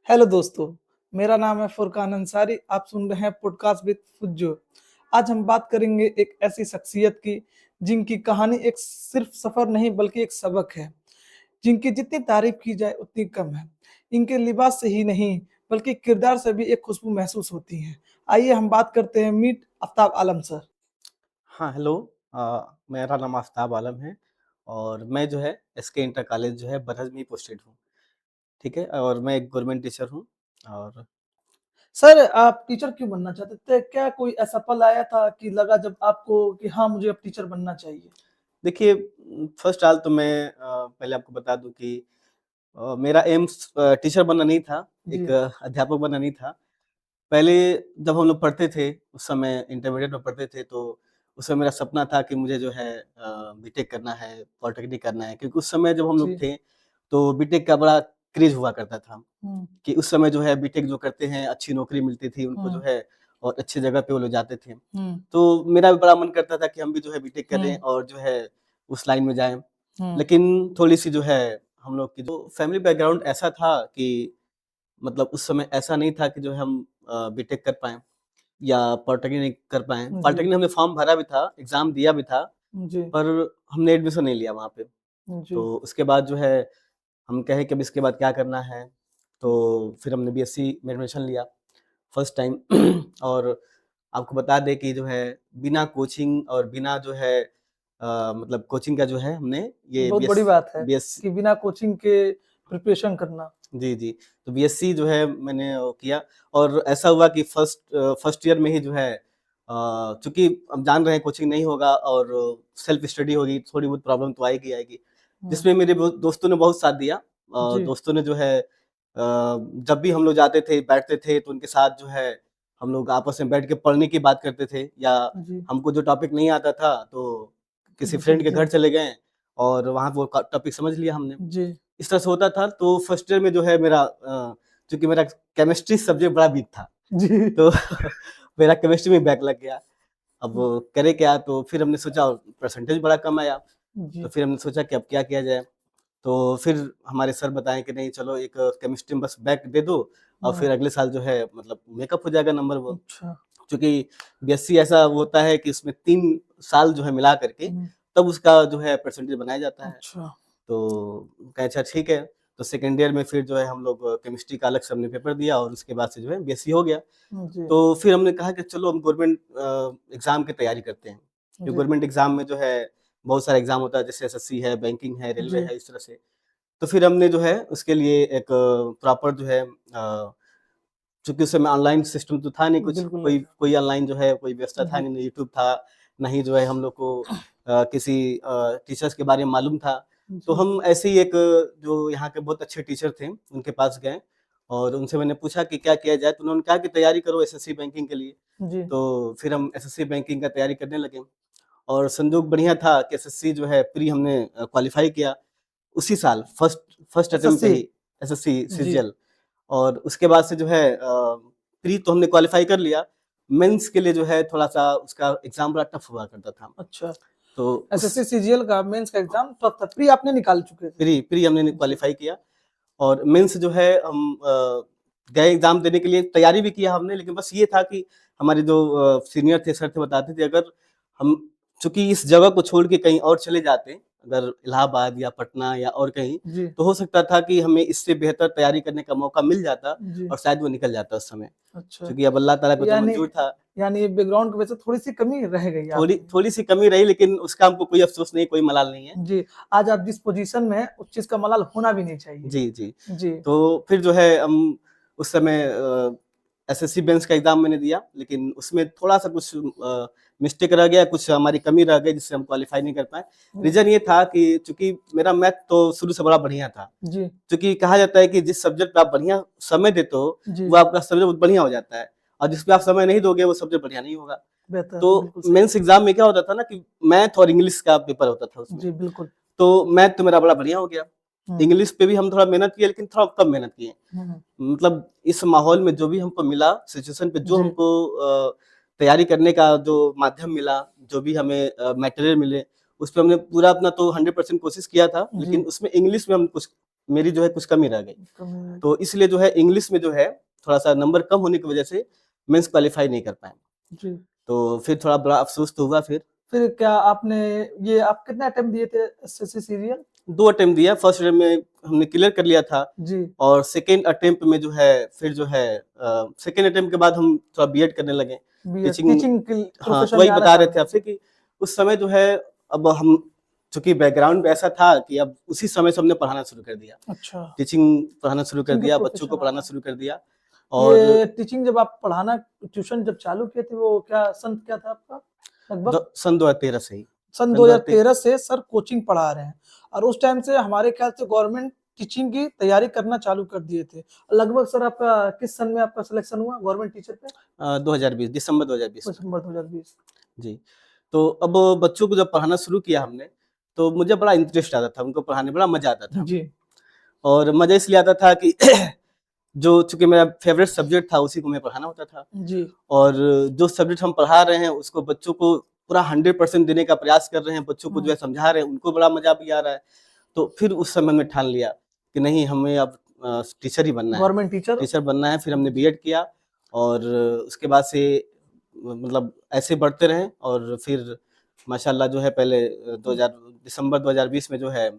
Hello दोस्तों, मेरा नाम है फुरकान अंसारी। आप सुन रहे हैं पॉडकास्ट विद फुज्जो। आज हम बात करेंगे एक ऐसी शख्सियत की जिनकी कहानी एक सिर्फ सफर नहीं बल्कि एक सबक है, जिनकी जितनी तारीफ की जाए उतनी कम है। इनके लिबास से ही नहीं बल्कि किरदार से भी एक खुशबू महसूस होती है। आइए हम बात करते हैं मीट आफ्ताब आलम सर। हाँ, हेलो। मेरा नाम आफ्ताब आलम है और मैं जो है एसके इंटर कॉलेज जो है बरहज में ही पोस्टेड हूँ, ठीक है? और मैं एक गवर्नमेंट टीचर हूँ और सर, आप टीचर क्यों बनना चाहते थे? क्या कोई ऐसा पल आया था कि लगा जब आपको कि हाँ, मुझे अब टीचर बनना चाहिए? देखिए फर्स्ट ऑल तो मैं पहले आपको बता दूँ कि मेरा एम्स टीचर बनना नहीं था, जी, एक अध्यापक बनना नहीं था। पहले जब हम लोग पढ़ते थे, उस समय इंटरमीडिएट में पढ़ते थे, तो उस समय मेरा सपना था कि मुझे जो है बीटेक करना है, पॉलिटेक्निक करना है क्योंकि उस समय जब हम लोग जी। थे, तो बीटेक का बड़ा क्रेज़ हुआ करता था। हुँ, कि उस समय जो है बीटेक जो करते हैं, अच्छी नौकरी मिलती थी उनको जो हुँ, है और अच्छी जगह पे वो लोग जाते थे। हुँ, तो मेरा भी बड़ा मन करता था कि हम भी जो है बीटेक हुँ, करें और जो है उस लाइन में जाएँ। हुँ। लेकिन थोड़ी-सी जो है हम लोग की जो फैमिली बैकग्राउंड ऐसा था कि मतलब उस समय ऐसा नहीं था कि जो है हम बीटेक कर पाएँ या पॉलिटेक्निक कर पाएँ। जी, पॉलिटेक्निक हमने फॉर्म भरा भी था, एग्ज़ाम दिया भी था, जी, पर हमने एडमिशन नहीं लिया वहाँ पे। जी, तो उसके बाद जो है हम कहे कि अब इसके बाद क्या करना है, तो फिर हमने बीएससी में एडमिशन लिया फर्स्ट टाइम और आपको बता दें कि जो है बिना कोचिंग और बिना जो है मतलब कोचिंग का जो है हमने ये बहुत बड़ी बात है बीएससी कि बिना कोचिंग के प्रिपरेशन करना। जी, जी। तो बीएससी जो है मैंने वो किया और ऐसा हुआ कि फर्स्ट ईयर में ही जो है चूँकि अब जान रहे हैं कोचिंग नहीं होगा और सेल्फ स्टडी होगी, थोड़ी बहुत प्रॉब्लम तो आएगी, आएगी। हुँ, जिसमें मेरे दोस्तों ने बहुत साथ दिया। जी, दोस्तों ने जो है जब भी हम लोग जाते थे, बैठते थे तो उनके साथ जो है हम लोग आपस में बैठ के पढ़ने की बात करते थे या जी, हमको जो टॉपिक नहीं आता था तो किसी जी, फ्रेंड के जी, घर चले गए और वहाँ वो क टॉपिक समझ लिया हमने। जी, इस तरह से होता था तो फर्स्ट ईयर में जो है मेरा चूँकि मेरा केमिस्ट्री सब्जेक्ट बड़ा वीक था, जी, तो मेरा केमिस्ट्री में बैक लग गया। अब करें क्या? तो फिर हमने सोचा परसेंटेज बड़ा कम आया, तो जी, फिर हमने सोचा कि अब क्या किया जाए? तो फिर हमारे सर बताएँ कि नहीं चलो एक केमिस्ट्री में बस बैक दे दो और हाँ, फिर अगले साल जो है मतलब मेकअप हो जाएगा नंबर वो। अच्छा, चूँकि बीएससी ऐसा होता है कि उसमें 3 साल जो है मिला करके हुँ, तब उसका जो है परसेंटेज बनाया जाता है। अच्छा, तो कहा अच्छा ठीक है, तो सेकंड ईयर में फिर जो है हम लोग केमिस्ट्री का अलग से हमने पेपर दिया और उसके बाद से जो है बीएससी हो गया। जी, तो फिर हमने कहा कि चलो हम गवर्नमेंट एग्ज़ाम की तैयारी करते हैं। ये जी, गवर्नमेंट एग्ज़ाम में जो है बहुत सारा एग्ज़ाम होता है जैसे एसएससी है, बैंकिंग है, रेलवे जी, है, इस तरह से। तो फिर हमने जो है उसके लिए एक प्रॉपर जो है चूँकि उस समय ऑनलाइन सिस्टम तो था नहीं कुछ, बिल्कुल नहीं कोई था। कोई ऑनलाइन जो है कोई व्यवस्था था जी, नहीं, ना यूट्यूब था, ना ही जो है हम लोग को किसी टीचर्स के बारे में मालूम था। तो जी, हम ऐसे ही एक जो यहाँ के बहुत अच्छे टीचर थे, उनके पास गए और उनसे मैंने पूछा कि क्या किया जाए? तो उन्होंने कहा कि तैयारी करो एसएससी बैंकिंग के लिए। जी, तो फिर हम एसएससी बैंकिंग का तैयारी करने लगे और संजोग बढ़िया था कि एसएससी जो है प्री हमने क्वालीफाई किया, उसी साल फर्स्ट फर्स्ट अटेम्प्ट पे एसएससी, ही एसएससी जी, सीजीएल और उसके बाद से जो है प्री तो हमने क्वालीफाई कर लिया, मेंस के लिए जो है थोड़ा-सा उसका एग्ज़ाम बड़ा टफ हुआ करता था। अच्छा। तो उस एसएससी सीजीएल का मेंस का एग्ज़ाम टफ था, प्री आपने निकाल चुके थे? प्री हमने जी, क्वालीफाई किया और मेंस जो है हम गए एग्ज़ाम देने के लिए तैयारी भी किया हमने लेकिन बस ये था कि हमारे जो सीनियर थे, सर थे बताते थे अगर हम चूँकि इस जगह को छोड़ के कहीं और चले जाते, अगर इलाहाबाद या पटना या और कहीं, जी, तो हो सकता था कि हमें इससे बेहतर तैयारी करने का मौका मिल जाता जी, और शायद वो निकल जाता उस समय। अच्छा। चूँकि अब अल्लाह ताला को जो यानी मंज़ूर था, यानी बैकग्राउंड की वजह से थोड़ी-सी कमी रह गई आप में। थोड़ी-सी कमी रही लेकिन उसका हमको कोई अफ़सोस नहीं, कोई मलाल नहीं है। जी, आज आप जिस पोज़ीशन में हैं, उस चीज़ का मलाल होना भी नहीं चाहिए। जी, जी। जी, तो फिर जो है हम उस समय एसएससी मेंस का एग्ज़ाम मैंने दिया, लेकिन उसमें थोड़ा-सा कुछ मिस्टेक रह गया, कुछ हमारी कमी रह गई जिससे हम क्वालीफाई नहीं कर पाए। हुँ, रीज़न ये था कि चूँकि मेरा मैथ तो शुरू से बड़ा बढ़िया था। जी, चूँकि कहा जाता है कि जिस सब्जेक्ट पे आप बढ़िया समय देते हो, जी, वो आपका सब्जेक्ट बहुत बढ़िया हो जाता है और जिस पे आप समय नहीं दोगे, वो सब्जेक्ट बढ़िया नहीं होगा। बेहतर, तो बिल्कुल सही। मेंस एग्ज़ाम में क्या होता था ना कि मैथ और इंग्लिश का पेपर होता था उसमें। जी, बिल्कुल। तो मैथ तो मेरा बड़ा बढ़िया हो गया। हुँ, इंग्लिश पे भी हम थोड़ा मेहनत किए लेकिन थोड़ा कम मेहनत किए। हुँ, मतलब इस माहौल में जो भी हमको मिला, सिचुएशन पे जो जी, हमको तैयारी करने का जो माध्यम मिला, जो भी हमें मटेरियल मिले, उस पे हमने पूरा अपना तो 100% कोशिश किया था, जी, लेकिन उसमें इंग्लिश में हम कुछ मेरी जो है कुछ कमी रह गई, तो इसलिए जो है इंग्लिश में जो है थोड़ा सा नंबर कम होने की वजह से मेंस क्वालिफाई नहीं कर पाए। जी। तो फिर थोड़ा बड़ा अफसोस तो हुआ। फिर क्या आपने ये आप कितने अटेम्प्ट दिए थे एसएससी सीरियल? 2 अटेम्प्ट दिया, फर्स्ट अटेम्प्ट में हमने क्लियर कर लिया था जी। और सेकंड अटेम्प्ट में जो है फिर जो है सेकंड अटेम्प्ट के बाद हम थोड़ा बीएड करने लगे, टीचिंग हाँ, तो प्रोफेशन वही में आना बता रहे थे चाहते आपसे कि उस समय जो है अब हम, चूंकि बैकग्राउंड ऐसा था कि अब उसी समय से हमने पढ़ाना शुरू कर दिया, अच्छा। टीचिंग पढ़ाना शुरू कर टीचिंग के दिया, बच्चों को प्रोफेशन पढ़ाना आना। शुरू कर दिया। ये और टीचिंग जब आप पढ़ाना ट्यूशन जब चालू किए थे वो क्या सन क्या था आपका लगभग? सन 2013 से ही, सन सन 2013 से सर कोचिंग पढ़ा रहे हैं और उस टाइम से हमारे ख्याल से गवर्नमेंट टीचिंग की तैयारी करना चालू कर दिए थे। लगभग सर आपका किस सन में आपका सिलेक्शन हुआ गवर्नमेंट टीचर पे? 2020 दिसंबर 2020 में। दिसंबर 2020। जी, तो अब बच्चों को जब पढ़ाना शुरू किया हमने, तो मुझे बड़ा इंटरेस्ट आता था, उनको पढ़ाने में बड़ा मजा आता था। जी। और मजा इसलिए आता था कि जो चूंकि मेरा फेवरेट सब्जेक्ट था उसी को मैं पढ़ाना होता था। जी। और जो सब्जेक्ट हम पढ़ा रहे हैं उसको बच्चों को पूरा 100% देने का प्रयास कर रहे हैं, बच्चों को जो है समझा रहे हैं, उनको बड़ा मजा भी आ रहा है। तो फिर उस समय में ठान लिया कि नहीं, हमें अब टीचर ही बनना है, गवर्नमेंट टीचर बनना है। फिर हमने बीएड किया और उसके बाद से मतलब ऐसे बढ़ते रहे और फिर माशाल्लाह जो है पहले 2000 दिसंबर 2020 में जो है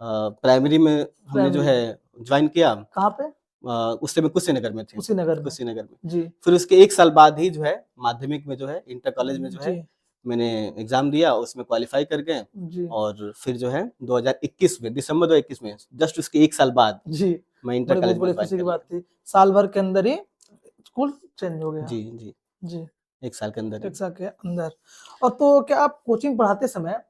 प्राइमरी में हमने जो है ज्वाइन किया। कहाँ पे? उस समय कुशीनगर में थे, कुशीनगर में। कुशीनगर में। जी। फिर उसके 1 साल बाद ही जो है माध्यमिक में जो है इंटर कॉलेज में जो है जी। मैंने एग्जाम दिया, उसमें क्वालिफाई कर गए। जी। और फिर जो है 2021 में, दिसंबर 2021 में, जस्ट उसके 1 साल बाद जी। मैं इंटर कॉलेज में बड़े ज्वाइन खुशी की कर बात लिया। थी। साल भर के अंदर ही स्कूल चेंज हो गया। जी, जी। जी। 1 साल के अंदर ही। 1 साल के अंदर। और तो क्या आप कोचिंग पढ़ाते समय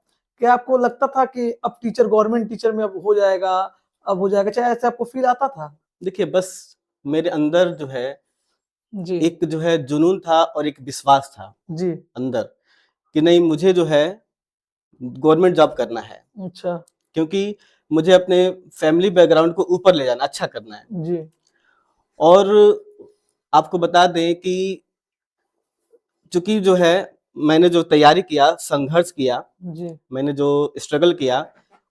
क्या आपको लगता था कि अब टीचर गवर्नमेंट टीचर में अब हो जाएगा, चाहे ऐसे आपको फील आता था? देखिए, बस मेरे अंदर जो है जी। एक जो है जुनून था और एक विश्वास था जी। अंदर कि नहीं, मुझे जो है गवर्नमेंट जॉब करना है, अच्छा। क्योंकि मुझे अपने फैमिली बैकग्राउंड को ऊपर ले जाना, अच्छा करना है। जी। और आपको बता दें कि चूंकि जो है मैंने जो तैयारी किया, संघर्ष किया, जी। मैंने जो स्ट्रगल किया,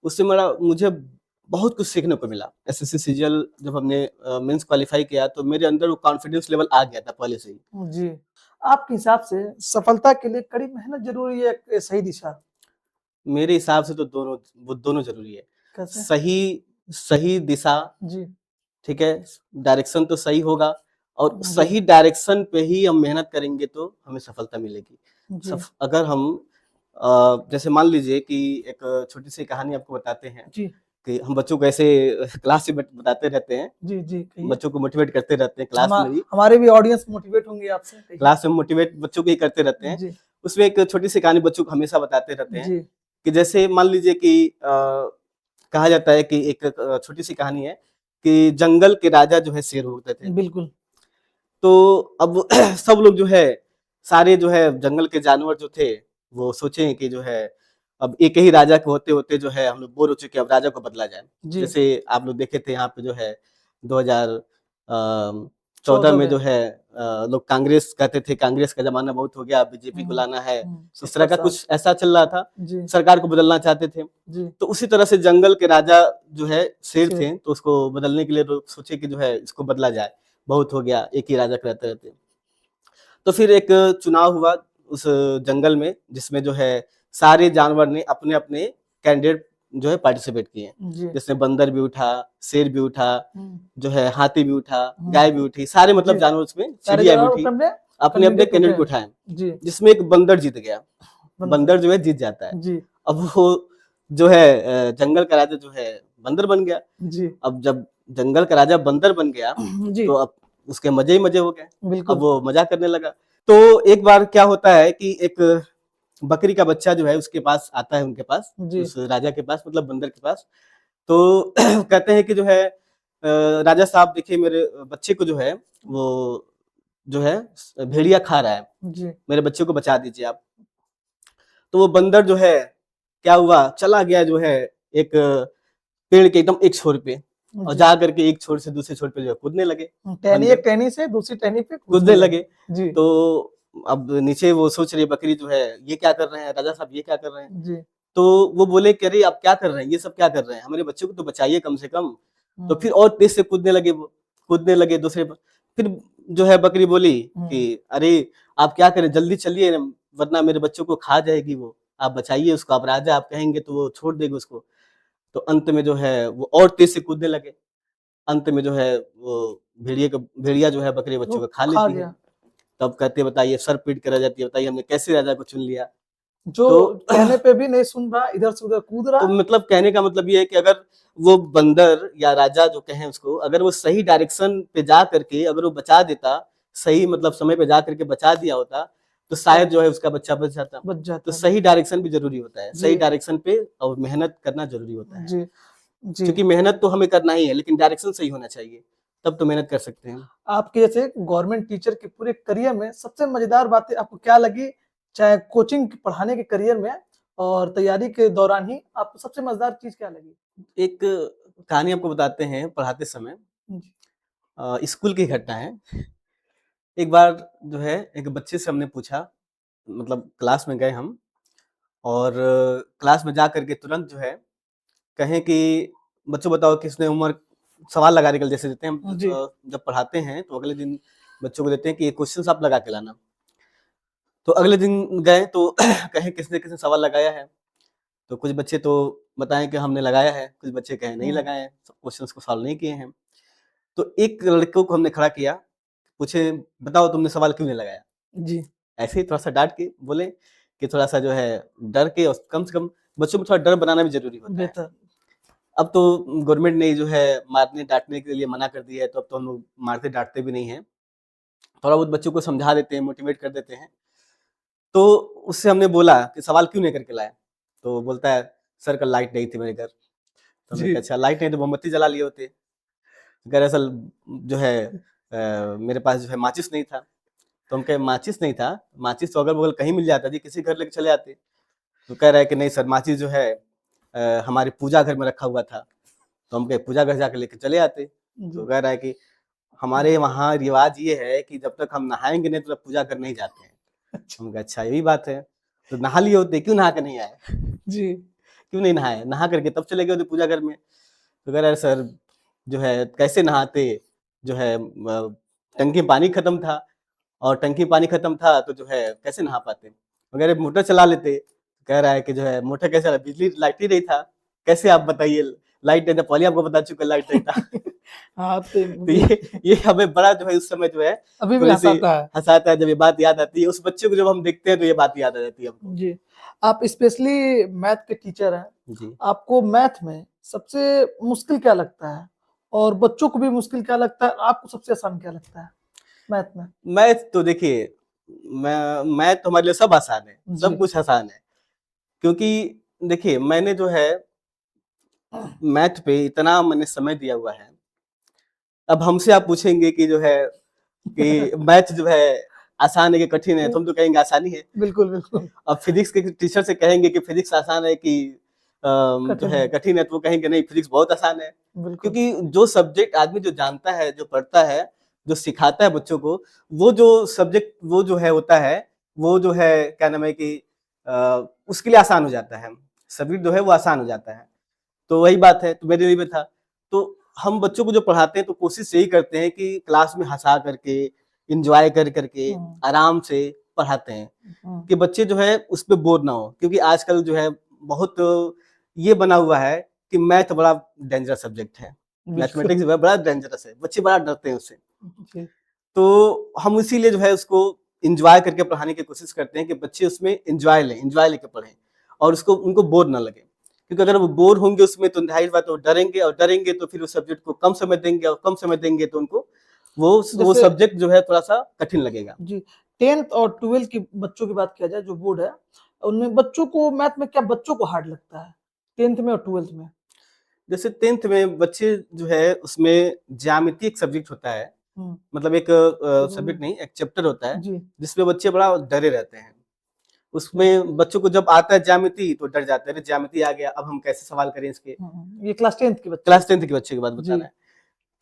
उससे मुझे बहुत कुछ सीखने को मिला। एसएससी सीजीएल जब हमने मेंस क्वालिफाई किया तो मेरे अंदर वो कॉन्फिडेंस लेवल आ गया था पहले से ही। जी। आपके हिसाब से सफलता के लिए कड़ी मेहनत जरूरी है या सही दिशा? मेरे हिसाब से तो दोनों जरूरी है। कैसे? सही दिशा, जी। ठीक है, डायरेक्शन तो सही होगा और जी। सही डायरेक्शन पे ही हम मेहनत करेंगे तो हमें सफलता मिलेगी। जी। अगर हम जैसे मान लीजिए कि एक छोटी सी कहानी आपको बताते हैं जी। कि हम बच्चों को ऐसे क्लास में बताते रहते हैं, जी। जी। कहिए। बच्चों को मोटिवेट करते रहते हैं क्लास में भी। हमारे भी ऑडियंस मोटिवेट होंगे आपसे। कहिए। क्लास में मोटिवेट बच्चों को ही करते रहते हैं। जी। उसमें एक छोटी सी कहानी बच्चों को हमेशा बताते रहते हैं जी। कि जैसे मान लीजिए कि कहा जाता है कि एक छोटी सी कहानी है कि जंगल के राजा जो है शेर होते थे। बिल्कुल। तो अब सब लोग जो है, सारे जो है जंगल के जानवर जो थे, वो सोचे कि जो है अब एक ही राजा के होते होते जो है हम लोग बोर हो चुके हैं, अब राजा को बदला जाए। जी। जैसे आप लोग देखे थे यहाँ पे जो है 2014 14 में जो है लोग कांग्रेस कहते थे, कांग्रेस का जमाना बहुत हो गया, बीजेपी को लाना है, इस तरह का कुछ ऐसा चल रहा था। जी। सरकार को बदलना चाहते थे। जी। तो उसी तरह से जंगल के राजा जो है शेर शेर। थे, तो उसको बदलने के लिए लोग सोचे कि जो है इसको बदला जाए, बहुत हो गया, एक ही राजा रहते रहते। तो फिर एक चुनाव हुआ उस जंगल में, जिसमें जो है सारे जानवर ने अपने अपने कैंडिडेट जो है पार्टिसिपेट किए, जी। जिसमें बंदर भी उठा, शेर भी उठा, जो है हाथी भी उठा, गाय भी उठी, सारे मतलब जी। जानवर उसमें, सारे चिड़िया भी जानवर उठी, अपने अपने अपने कैंडिडेट को उठाए। उठाए, जी। जिसमें एक बंदर जीत गया। बंदर जो है जीत जाता है। जी। अब वो जो है जंगल का राजा जो है बंदर बन गया। जी। अब जब जंगल का राजा बंदर बन गया जी। तो अब उसके मजे ही मजे हो गए। बिल्कुल। अब वो मजा करने लगा। तो एक बार क्या होता है कि एक बकरी का बच्चा जो है उसके पास आता है, उनके पास, जी। उस राजा के पास, मतलब बंदर के पास। तो कहते हैं कि जो है राजा साहब देखिए, मेरे बच्चे को जो है वो जो है भेड़िया खा रहा है, जी। मेरे बच्चे को बचा दीजिए आप। तो वो बंदर जो है क्या हुआ, चला गया जो है एक पेड़ के एकदम एक छोर पे, और जा करके एक छोर से दूसरे छोर पे जो है कूदने लगे। एक टहनी से दूसरी टहनी पे कूदने लगे। जी। तो अब नीचे वो सोच रही बकरी जो है, ये क्या कर रहे हैं राजा साहब, ये क्या कर रहे हैं। जी। तो वो बोले कि अरे आप क्या कर रहे हैं, ये सब क्या कर रहे हैं, हमारे बच्चे को तो बचाइए कम से कम। तो फिर और तेज से कूदने लगे वो, कूदने लगे दूसरे पर। फिर जो है बकरी बोली कि अरे आप क्या करें, जल्दी चलिए वरना मेरे बच्चों को खा जाएगी वो, आप बचाइए उसको, आप राजा आप कहेंगे तो वो छोड़ देगी उसको। तो अंत में जो है वो और तेज से कूदने लगे। अंत में जो है वो भेड़िया जो है बकरी वो बच्चों को खा खा लेती है। गया। तब कहते हैं बताइए, सर पीट कर रह जाती है, बताइए हमने कैसे राजा को चुन लिया। जो तो कहने पे भी नहीं सुन रहा, इधर से उधर कूद रहा तो है। मतलब कहने का मतलब ये है कि अगर वो बंदर या राजा जो कहें उसको, अगर वो सही डायरेक्शन पे जा करके अगर वो बचा देता, सही मतलब समय पे जा करके बचा दिया होता, तो शायद तब जो है उसका बच्चा बच जाता। बच तो जाता। सही डायरेक्शन भी जरूरी होता है, सही जी डायरेक्शन पे और मेहनत करना जरूरी होता है। जी जी। क्योंकि मेहनत तो हमें करना ही है, लेकिन डायरेक्शन सही होना चाहिए, तब तो मेहनत कर सकते हैं। आपके जैसे गवर्नमेंट टीचर के पूरे करियर में सबसे मजेदार बातें आपको क्या लगी, चाहे कोचिंग पढ़ाने के करियर में और तैयारी के दौरान ही आपको सबसे मजेदार चीज क्या लगी? एक कहानी आपको बताते हैं पढ़ाते समय। जी स्कूल की घटना है। एक बार जो है एक बच्चे से हमने पूछा, मतलब क्लास में गए हम, और क्लास में जा करके तुरंत जो है कहें कि बच्चों बताओ किसने होमवर्क, सवाल लगा निकल जैसे देते हैं हम जी जब पढ़ाते हैं तो अगले दिन बच्चों को देते हैं कि ये क्वेश्चन आप लगा के लाना। तो अगले दिन गए तो कहें किसने किसने सवाल लगाया है। तो कुछ बच्चे तो बताएं कि हमने लगाया है, कुछ बच्चे कहें नहीं लगाए हैं, क्वेश्चंस को सॉल्व नहीं किए हैं। तो एक लड़के को हमने खड़ा किया, पूछे बताओ तुमने सवाल क्यों नहीं लगाया। जी ऐसे ही थोड़ा-सा डाँट के बोले कि थोड़ा-सा जो है डर के, और कम से कम बच्चों में थोड़ा डर बनाना भी ज़रूरी होता है। बेहतर। अब तो गवर्नमेंट ने जो है मारने-डाँटने के लिए मना कर दिया है, तो अब तो हम लोग मारते-डाँटते भी नहीं हैं। थोड़ा बहुत बच्चों को समझा देते हैं, मोटिवेट कर देते हैं। तो उससे हमने बोला कि सवाल क्यों नहीं करके लाया? तो बोलता है सर कल लाइट नहीं थी मेरे घर। तो हमने जी कहा अच्छा लाइट नहीं तो मोमबत्ती जला लिए होते। दरअसल जो है मेरे पास जो है माचिस नहीं था। तो हम कहे माचिस नहीं था, माचिस तो अगल-बगल कहीं मिल जाता जी, किसी घर लेके चले आते। तो कह रहा है कि नहीं सर माचिस जो है हमारे पूजा घर में रखा हुआ था। तो हम कहे पूजा घर जाके लेके चले आते। जी तो कह रहा है कि हमारे वहाँ रिवाज ये है कि जब तक हम नहाएँगे नहीं तब तक पूजा घर नहीं जाते हैं। अच्छा। हम कहा अच्छा यही बात है। तो नहा लिए होते, क्यों नहा के नहीं आए? जी क्यों नहीं नहाए? नहा करके तब चले गए होते पूजा घर में। तो कह रहा है सर जो है कैसे नहाते, जो है टंकी में पानी खत्म था, और टंकी में पानी खत्म था तो जो है कैसे नहा पाते? अगर मोटर चला लेते। कह रहा है कि जो है मोटर कैसे चला, बिजली लाइट ही नहीं था, कैसे आप बताइए? लाइट नहीं था, पहले आपको बता चुका लाइट नहीं था। हाँ तो तो ये हमें बड़ा जो है उस समय जो है अभी भी थोड़ी-सी हंसाता है। हँसाता है, जब ये बात याद आती है। उस बच्चे को जब हम देखते हैं तो ये बात याद आ जाती है हमको। जी आप स्पेशली मैथ के टीचर हैं, जी। आपको मैथ में सबसे मुश्किल क्या लगता है और बच्चों को भी मुश्किल क्या लगता है, आपको सबसे आसान क्या लगता है मैथ में? मैथ तो देखिए, मैथ तो हमारे लिए सब आसान है, सब जी कुछ आसान है। क्योंकि देखिए मैंने जो है मैथ पे इतना मैंने समय दिया हुआ है। अब हमसे आप पूछेंगे कि जो है कि मैथ जो है आसान है कि कठिन है, तो हम तो कहेंगे आसानी है। बिल्कुल बिल्कुल अब फिजिक्स के टीचर से कहेंगे कि फिजिक्स आसान है कि जो कठिन है है। कठिन है, तो वो कहेंगे नहीं फिजिक्स बहुत आसान है। बिल्कुल क्योंकि जो सब्जेक्ट आदमी जो जानता है, जो पढ़ता है, जो सिखाता है बच्चों को, वो जो सब्जेक्ट वो जो है होता है, वो जो है क्या नाम है कि उसके लिए आसान हो जाता है। सब्जेक्ट जो है वो आसान हो जाता है। तो वही बात है, तो मेरे लिए भी था। तो हम बच्चों को जो पढ़ाते हैं तो कोशिश यही करते हैं कि क्लास में हँसा करके, एन्जॉय कर करके, हम्म, आराम से पढ़ाते हैं हम्म, कि बच्चे जो है उसपे बोर ना हो। क्योंकि आजकल जो है बहुत ये बना हुआ है कि मैथ बड़ा डेंजरस सब्जेक्ट है। बिल्कुल मैथमेटिक्स जो है बड़ा डेंजरस है, बच्चे बड़ा डरते हैं उससे। जी तो हम इसीलिए जो है उसको एन्जॉय करके पढ़ाने की कोशिश करते हैं कि बच्चे उसमें एन्जॉय लें, एन्जॉय लेके पढ़ें, और उसको उनको बोर ना लगे। क्योंकि अगर वो बोर होंगे उसमें तो ज़ाहिर बात है वो डरेंगे, और डरेंगे तो फिर उस सब्जेक्ट को कम समय देंगे, और कम समय देंगे तो उनको वो जैसे सब्जेक्ट जो है थोड़ा-सा कठिन लगेगा। जी 10th और 12th की बच्चों की बात किया जाए जो बोर्ड है, उनमें बच्चों को मैथ में क्या बच्चों को हार्ड लगता है 10th में और 12th में? जैसे 10th में बच्चे जो है उसमें ज्यामिति एक सब्जेक्ट होता है, हम्म, मतलब एक तो सब्जेक्ट नहीं, एक चैप्टर होता है, जी जिसमें बच्चे बड़ा डरे रहते हैं। जी उसमें बच्चों को जब आता है ज्यामिति तो डर जाते हैं, अरे ज्यामिति आ गया, अब हम कैसे सवाल करें इसके। ये क्लास 10th के बच्चे। क्लास 10th के बच्चे की बात बता जी रहे हैं।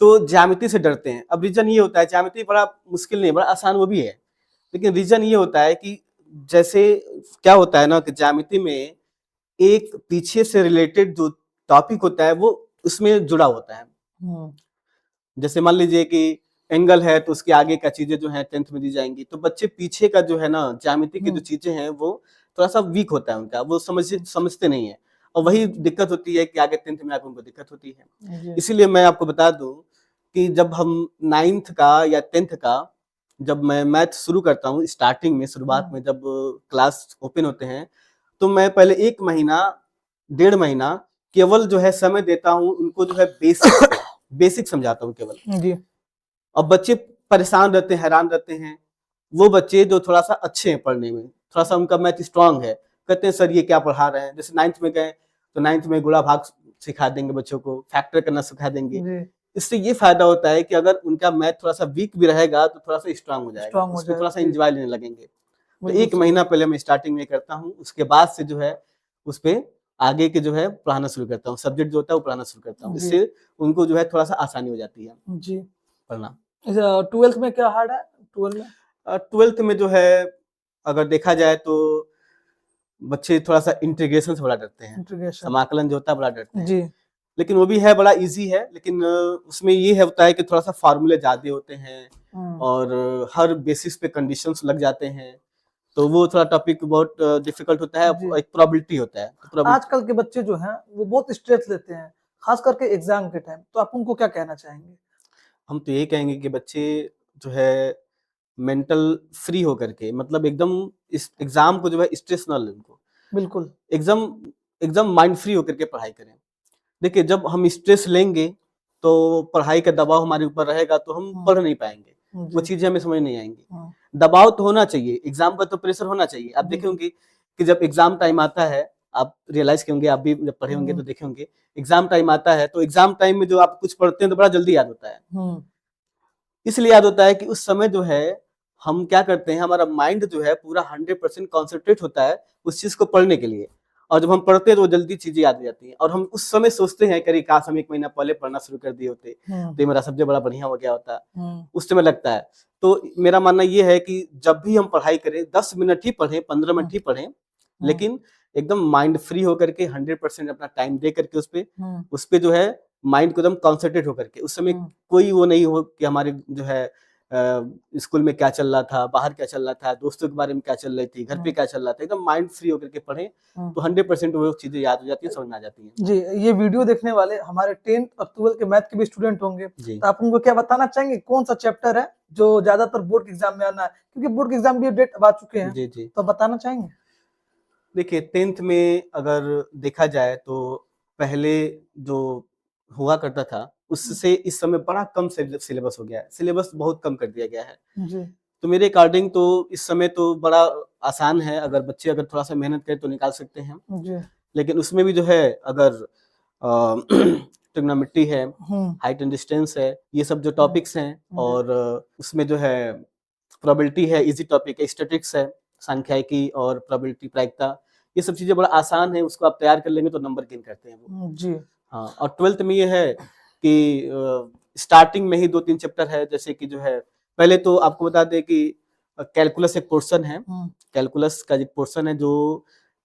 तो ज्यामिति से डरते हैं। अब रीज़न ये होता है, ज्यामिति बड़ा मुश्किल नहीं है, बड़ा आसान वो भी है। लेकिन रीज़न ये होता है कि जैसे क्या होता है ना कि ज्यामिति में एक पीछे से रिलेटेड जो टॉपिक होता है वो उसमें जुड़ा होता है। हम्म, जैसे मान लीजिए कि एंगल है तो उसके आगे का चीजें जो है 10th में दी जाएंगी, तो बच्चे पीछे का जो है ना ज्यामिति की जो चीजें हैं वो थोड़ा सा वीक होता है उनका, वो समझते नहीं है, और वही दिक्कत होती है कि आगे 10th में आके उनको दिक्कत होती है। जी, इसीलिए मैं आपको बता दूं कि जब हम 9th का या 10th का जब मैं मैथ शुरू करता हूँ, स्टार्टिंग में शुरुआत में जब क्लास ओपन होते हैं, तो मैं पहले 1 महीना 1.5 महीना केवल जो है समय देता हूँ उनको, जो है बेसिक समझाता हूँ केवल। जी, अब बच्चे परेशान रहते हैं, हैरान रहते हैं, वो बच्चे जो थोड़ा सा अच्छे हैं पढ़ने में, थोड़ा सा उनका मैथ स्ट्रांग है, कहते हैं सर ये क्या पढ़ा रहे हैं। जैसे 9th में गए तो 9th में गुणा भाग सिखा देंगे बच्चों को, फैक्टर करना सिखा देंगे। जी, इससे ये फायदा होता है कि अगर उनका मैथ थोड़ा सा वीक भी रहेगा तो थोड़ा सा स्ट्रांग हो जाएगा, स्ट्रांग हो उसमें जाएगा, थोड़ा सा जी, इंजॉय लेने लगेंगे। तो बिल्कुल एक सही। महीना पहले मैं स्टार्टिंग में करता हूँ, उसके बाद से जो है उस पे आगे के जो है पढ़ाना शुरू करता हूँ, सब्जेक्ट जो होता है वो पढ़ाना शुरू करता हूँ। जी, इससे उनको जो है थोड़ा सा आसानी हो जाती है जी। पढ़ना। 12th में क्या हार्ड है? 12 में 12th में जो है अगर देखा जाए तो बच्चे थोड़ा सा इंटीग्रेशन से बड़ा डरते हैं, इंटीग्रेशन, समाकलन जो होता है बड़ा डरते हैं। जी, लेकिन वो भी है, बड़ा इजी है, लेकिन उसमें ये है होता है कि थोड़ा सा फार्मूले ज्यादा होते हैं हम्म, और हर बेसिस पे कंडीशंस लग जाते हैं, तो वो थोड़ा टॉपिक बहुत डिफिकल्ट होता है। जी। एक प्रोबेबिलिटी होता है, तो प्रोबेबिलिटी आजकल के बच्चे जो हैं वो बहुत स्ट्रेस लेते हैं, खास करके एग्जाम के टाइम, तो आप उनको क्या कहना चाहेंगे? हम तो यही कहेंगे कि बच्चे जो है मेंटल फ्री होकर के, मतलब एकदम इस एग्जाम को जो है स्ट्रेस ना लें उनको, बिल्कुल, एकदम एकदम माइंड फ्री होकर के पढ़ाई करें। देखिए जब हम स्ट्रेस लेंगे तो पढ़ाई का दबाव हमारे ऊपर रहेगा तो हम हम्म, पढ़ नहीं पाएंगे, वो जी, चीजें हमें समझ नहीं आएंगी। हम्म, दबाव तो होना चाहिए, एग्जाम का तो प्रेशर होना चाहिए। आप देखे बिल्कुल, होंगे कि जब एग्जाम टाइम आता है, आप रियलाइज करेंगे, आप भी जब पढ़े होंगे हम्म, तो देखे होंगे, एग्जाम टाइम आता है तो एग्जाम टाइम में जो आप कुछ पढ़ते हैं तो बड़ा जल्दी याद होता है। हम्म, इसलिए याद होता है कि उस समय जो है हम क्या करते हैं, हमारा माइंड जो है पूरा 100% कॉन्सेंट्रेट होता है उस चीज को पढ़ने के लिए, और जब हम पढ़ते हैं तो वो जल्दी चीजें याद हो जाती हैं, और हम उस समय सोचते हैं कि काश हम 1 महीना पहले पढ़ना शुरू कर दिए होते हम्म, तो ये मेरा सब्जेक्ट बड़ा बढ़िया हो गया होता। हम्म, उस समय लगता है। तो मेरा मानना ये है कि जब भी हम पढ़ाई करें 10 मिनट ही पढ़ें, 15 मिनट ही पढ़ें, हम्म, लेकिन एकदम माइंड फ्री होकर के 100% अपना टाइम दे करके हम्म, उस पे जो है माइंड को एकदम कॉन्सेंट्रेट होकर के, उस समय हम्म, कोई वो नहीं हो कि हमारे जो है स्कूल में क्या चल रहा था, बाहर क्या चल रहा था, दोस्तों के बारे में क्या चल रही थी, घर पे हम्म, क्या चल रहा था, एकदम माइंड फ्री होकर के पढ़ें हम्म। तो 100% वो चीजें याद हो जाती है, समझ में आ जाती हैं। जी, ये वीडियो देखने वाले हमारे 10th और 12th के मैथ के भी स्टूडेंट होंगे, जी तो आप उनको क्या बताना चाहेंगे कौन सा चैप्टर है जो ज्यादातर बोर्ड के एग्जाम में आना है, क्योंकि बोर्ड के एग्जाम भी डेट अब आ चुके हैं, जी जी। तो बताना चाहेंगे? देखिए 10th में अगर देखा जाए तो पहले जो हुआ करता था उससे इस समय बड़ा कम सिलेबस हो गया है, सिलेबस बहुत कम कर दिया गया है। जी, तो मेरे अकॉर्डिंग तो इस समय तो बड़ा आसान है, अगर बच्चे अगर थोड़ा सा मेहनत करें तो निकाल सकते हैं। जी, लेकिन उसमें भी जो है अगर ट्रिग्नोमेट्री है, हम्म, हाइट एंड डिस्टेंस है, ये सब जो हम्म, टॉपिक्स हैं, जी, और उसमें जो है प्रोबेबिलिटी है, इजी टॉपिक है, स्टैटिक्स है, सांख्यिकी और प्रोबेबिलिटी प्रायिकता, ये सब चीजें बड़ा आसान है, उसको आप तैयार कर लेंगे तो नंबर गेन करते हैं वो। जी, हाँ, और 12th में ये है कि स्टार्टिंग में ही 2-3 चैप्टर है, जैसे कि जो है पहले तो आपको बता दें कि कैलकुलस एक पोर्शन है, हम्म, कैलकुलस का एक पोर्शन है जो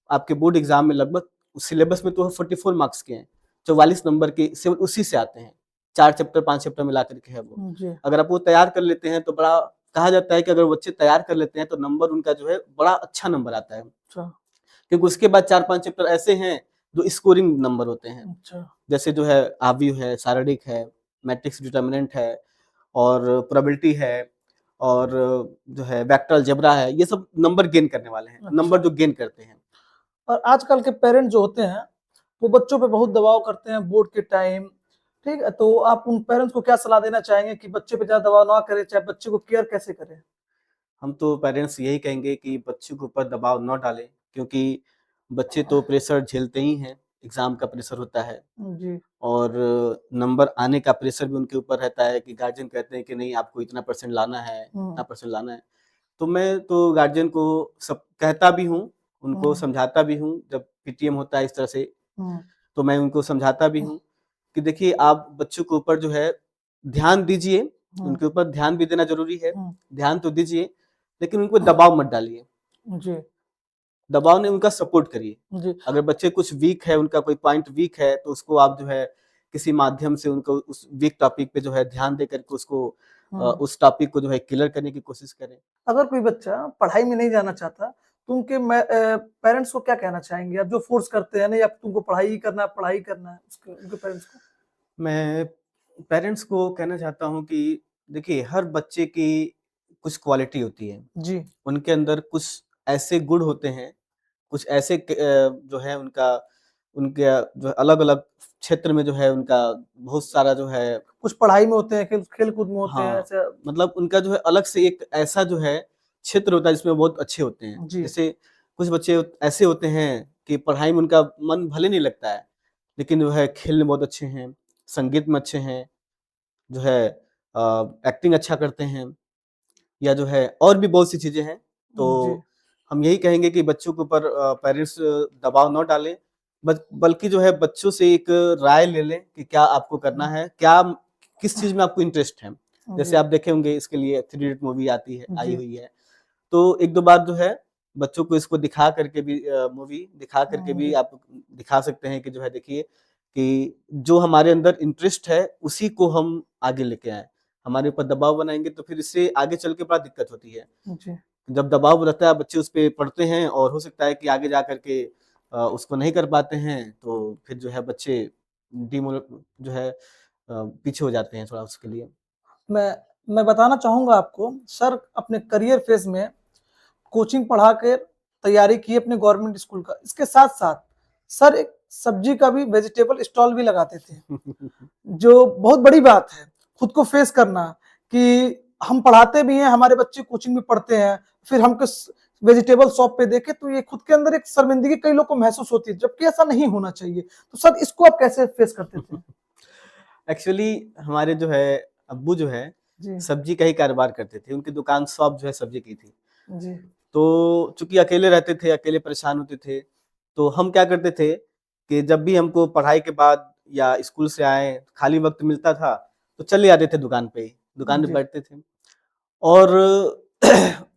आपके बोर्ड एग्जाम में लगभग सिलेबस में तो 44 मार्क्स के हैं, 44 नंबर के सिर्फ उसी से आते हैं, 4 चैप्टर 5 चैप्टर मिला करके है वो। जी, अगर आप वो तैयार कर लेते हैं तो बड़ा कहा जाता है कि अगर बच्चे तैयार कर लेते हैं तो नंबर उनका जो है बड़ा अच्छा नंबर आता है, अच्छा, क्योंकि उसके बाद 4-5 चैप्टर ऐसे हैं जो स्कोरिंग नंबर होते हैं, अच्छा, जैसे जो है आव्यूह है, सारणिक है, मैट्रिक्स डिटर्मिनेंट है, और प्रोबेबिलिटी है, और जो है वेक्टर अलजेब्रा है, ये सब नंबर गेन करने वाले हैं, नंबर अच्छा। जो गेन करते हैं। और आजकल के पेरेंट जो होते हैं वो बच्चों पे बहुत दबाव करते हैं बोर्ड के टाइम, ठीक है, तो आप उन पेरेंट्स को क्या सलाह देना चाहेंगे कि बच्चे पे ज्यादा दबाव ना करें, चाहे बच्चे को केयर कैसे करें? हम तो पेरेंट्स यही कहेंगे कि बच्चों के ऊपर दबाव न डालें, क्योंकि बच्चे तो प्रेशर झेलते ही हैं, एग्जाम का प्रेशर होता है, जी, और नंबर आने का प्रेशर भी उनके ऊपर रहता है कि गार्जियन कहते हैं कि नहीं आपको इतना परसेंट लाना है, हम्म, इतना परसेंट लाना है। तो मैं तो गार्जियन को सब कहता भी हूँ, उनको हम्म, समझाता भी हूँ, जब पीटीएम होता है इस तरह से हम्म, तो मैं उनको समझाता भी हूँ कि देखिए आप बच्चों के ऊपर जो है ध्यान दीजिए, हम्म, उनके ऊपर ध्यान भी देना जरूरी है, हम्म, ध्यान तो दीजिए, लेकिन उनको दबाव मत डालिए, जी, दबाव नहीं, उनका सपोर्ट करिए। जी, अगर बच्चे कुछ वीक है, उनका कोई पॉइंट वीक है तो उसको आप जो है किसी माध्यम से उनको उस वीक टॉपिक पे जो है ध्यान दे करके उसको हम्म। उस टॉपिक को जो है क्लियर करने की कोशिश करें। अगर कोई बच्चा पढ़ाई में नहीं जाना चाहता तो उनके पेरेंट्स को क्या कहना चाहेंगे आप, जो फोर्स करते हैं नहीं अब तुमको पढ़ाई ही करना है, पढ़ाई करना है, उसके उनके पेरेंट्स को? मैं पेरेंट्स को कहना चाहता हूँ कि देखिए, हर बच्चे की कुछ क्वालिटी होती है। जी। उनके अंदर कुछ ऐसे गुण होते हैं, कुछ ऐसे जो है उनका उनके जो अलग-अलग क्षेत्र में जो है उनका बहुत सारा जो है कुछ पढ़ाई में होते हैं, खेल-कूद में होते हैं, हाँ, ऐसे। मतलब उनका जो है अलग से एक ऐसा जो है क्षेत्र होता है जिसमें वो बहुत अच्छे होते हैं। जी। जैसे कुछ बच्चे ऐसे होते हैं कि पढ़ाई में उनका मन भले नहीं लगता है, लेकिन जो है खेलने में बहुत अच्छे हैं, संगीत में अच्छे हैं, जो है एक्टिंग अच्छा करते हैं, या जो है और भी बहुत सी चीज़ें हैं। जी। तो हम यही कहेंगे कि बच्चों के ऊपर पेरेंट्स दबाव ना डालें, बल्कि जो है बच्चों से एक राय ले लें कि क्या आपको करना है, किस चीज़ में आपको इंटरेस्ट है। जैसे जी। आप देखे होंगे, इसके लिए थ्री इडियट मूवी आई जी। हुई है। तो 1-2 बार जो है बच्चों को इसको दिखा करके भी मूवी दिखा करके भी जी। आप दिखा सकते हैं कि जो है देखिए कि जो हमारे अंदर इंटरेस्ट है उसी को हम आगे लेके आएँ। हमारे ऊपर दबाव बनाएँगे तो फिर इससे आगे चल के बड़ा दिक्कत होती है। जी। जब दबाव रहता है, बच्चे उस पे पढ़ते हैं और हो सकता है कि आगे जा कर के उसको नहीं कर पाते हैं, तो फिर जो है बच्चे जो है पीछे हो जाते हैं थोड़ा उसके लिए। मैं मैं बताना चाहूँगा आपको, सर अपने करियर फेज़ में कोचिंग पढ़ा के तैयारी की अपने गवर्नमेंट स्कूल का। इसके साथ-साथ सर एक सब्जी का भी, वेजिटेबल स्टॉल भी लगाते थे, जो बहुत बड़ी बात है, खुद को फेस करना कि हम पढ़ाते भी हैं, हमारे बच्चे कोचिंग में पढ़ते हैं, फिर हम किस वेजिटेबल शॉप पे देखें तो ये खुद के अंदर एक शर्मिंदगी कई लोग को महसूस होती है, जबकि ऐसा नहीं होना चाहिए। तो सर इसको आप कैसे फेस करते थे? एक्चुअली हमारे जो है अब्बू जो है जी। सब्जी का ही कारोबार करते थे। उनकी दुकान शॉप जो है सब्जी की थी। जी। तो चूँकि अकेले रहते थे, अकेले परेशान होते थे, तो हम क्या करते थे कि जब भी हमको पढ़ाई के बाद या स्कूल से आए, खाली वक़्त मिलता था, तो चले जाते थे दुकान पे ही, दुकान पे जी। बैठते थे। और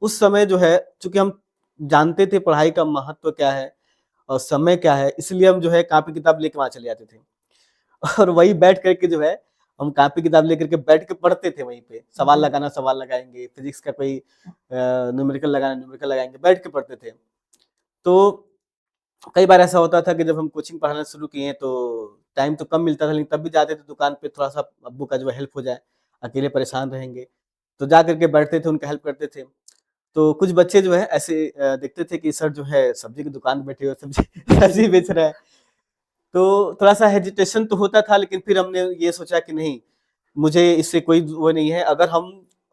उस समय जो है चूँकि हम जानते थे पढ़ाई का महत्व क्या है और समय क्या है, इसलिए हम जो है कॉपी-किताब लेके वहाँ चले जाते थे। और वही बैठ कर के जो है हम कॉपी-किताब लेकर के बैठ के पढ़ते थे वहीं पे। सवाल जी। लगाना सवाल लगाएँगे, फिज़िक्स का कोई न्यूमेरिकल लगाना न्यूमेरिकल लगाएँगे, बैठ के पढ़ते थे। तो कई बार ऐसा होता था कि जब हम कोचिंग पढ़ाना शुरू किए तो टाइम तो कम मिलता था, लेकिन तब भी जाते थे दुकान पे, थोड़ा-सा अब्बू का जो है हेल्प हो जाए, अकेले परेशान रहेंगे। तो जा कर के बैठते थे, उनका हेल्प करते थे। तो कुछ बच्चे जो है ऐसे देखते थे कि सर जो है सब्जी की दुकान पे बैठे हुए सब्जी सब्जी बेच रहा है। तो थोड़ा-सा हेजिटेशन तो होता था, लेकिन फिर हमने ये सोचा कि नहीं, मुझे इससे कोई वो नहीं है। अगर हम